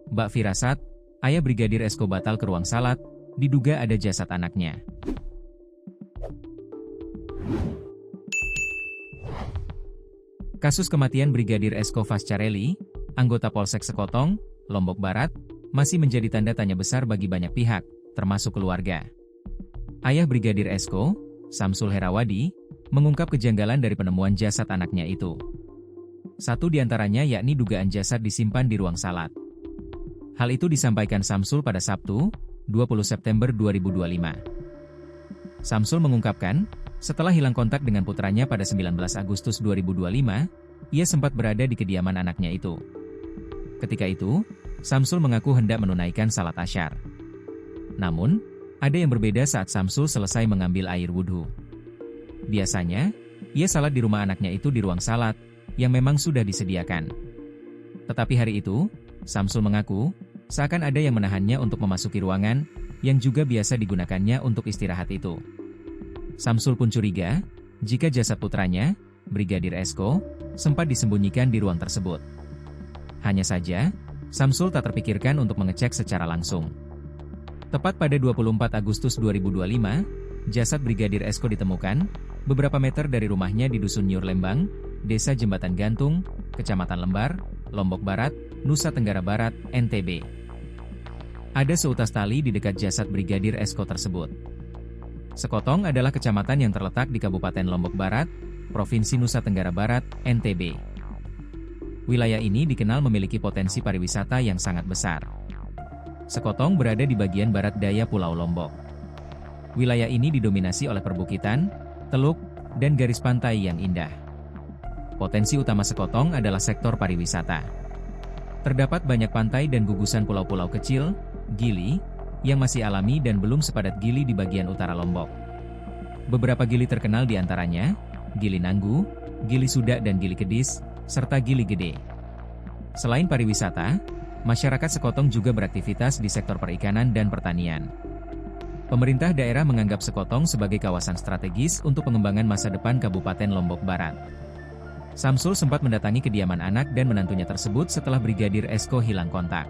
Bak firasat, ayah Brigadir Esko batal ke ruang salat, diduga ada jasad anaknya. Kasus kematian Brigadir Esko Fascarelli, anggota Polsek Sekotong, Lombok Barat, masih menjadi tanda tanya besar bagi banyak pihak, termasuk keluarga. Ayah Brigadir Esko, Samsul Herawadi, mengungkap kejanggalan dari penemuan jasad anaknya itu. Satu di antaranya yakni dugaan jasad disimpan di ruang salat. Hal itu disampaikan Samsul pada Sabtu, 20 September 2025. Samsul mengungkapkan, setelah hilang kontak dengan putranya pada 19 Agustus 2025, ia sempat berada di kediaman anaknya itu. Ketika itu, Samsul mengaku hendak menunaikan salat Asyar. Namun, ada yang berbeda saat Samsul selesai mengambil air wudhu. Biasanya, ia salat di rumah anaknya itu di ruang salat, yang memang sudah disediakan. Tetapi hari itu, Samsul mengaku, seakan ada yang menahannya untuk memasuki ruangan, yang juga biasa digunakannya untuk istirahat itu. Samsul pun curiga, jika jasad putranya, Brigadir Esko, sempat disembunyikan di ruang tersebut. Hanya saja, Samsul tak terpikirkan untuk mengecek secara langsung. Tepat pada 24 Agustus 2025, jasad Brigadir Esko ditemukan, beberapa meter dari rumahnya di Dusun Nyur Lembang, Desa Jembatan Gantung, Kecamatan Lembar, Lombok Barat, Nusa Tenggara Barat, NTB. Ada seutas tali di dekat jasad Brigadir Esko tersebut. Sekotong adalah kecamatan yang terletak di Kabupaten Lombok Barat, Provinsi Nusa Tenggara Barat, NTB. Wilayah ini dikenal memiliki potensi pariwisata yang sangat besar. Sekotong berada di bagian barat daya Pulau Lombok. Wilayah ini didominasi oleh perbukitan, teluk, dan garis pantai yang indah. Potensi utama Sekotong adalah sektor pariwisata. Terdapat banyak pantai dan gugusan pulau-pulau kecil, gili, yang masih alami dan belum sepadat gili di bagian utara Lombok. Beberapa gili terkenal di antaranya, Gili Nanggu, Gili Sudak dan Gili Kedis, serta Gili Gede. Selain pariwisata, masyarakat Sekotong juga beraktivitas di sektor perikanan dan pertanian. Pemerintah daerah menganggap Sekotong sebagai kawasan strategis untuk pengembangan masa depan Kabupaten Lombok Barat. Samsul sempat mendatangi kediaman anak dan menantunya tersebut setelah Brigadir Esko hilang kontak.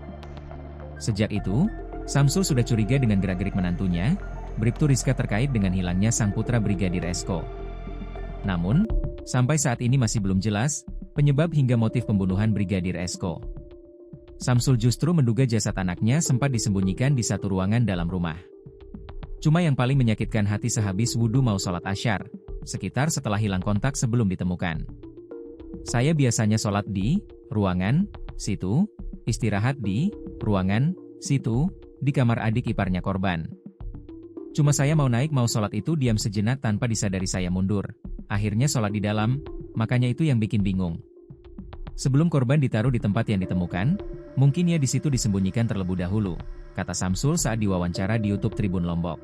Sejak itu, Samsul sudah curiga dengan gerak-gerik menantunya, Bribtu Rizka terkait dengan hilangnya sang putra Brigadir Esko. Namun, sampai saat ini masih belum jelas penyebab hingga motif pembunuhan Brigadir Esko. Samsul justru menduga jasad anaknya sempat disembunyikan di satu ruangan dalam rumah. Cuma yang paling menyakitkan hati sehabis wudhu mau sholat Asyar, sekitar setelah hilang kontak sebelum ditemukan. Saya biasanya sholat di ruangan, situ, istirahat di ruangan, situ, di kamar adik iparnya korban. Cuma saya mau naik mau sholat itu diam sejenak tanpa disadari saya mundur. Akhirnya sholat di dalam, makanya itu yang bikin bingung. Sebelum korban ditaruh di tempat yang ditemukan, mungkin ia di situ disembunyikan terlebih dahulu, kata Samsul saat diwawancara di YouTube Tribun Lombok.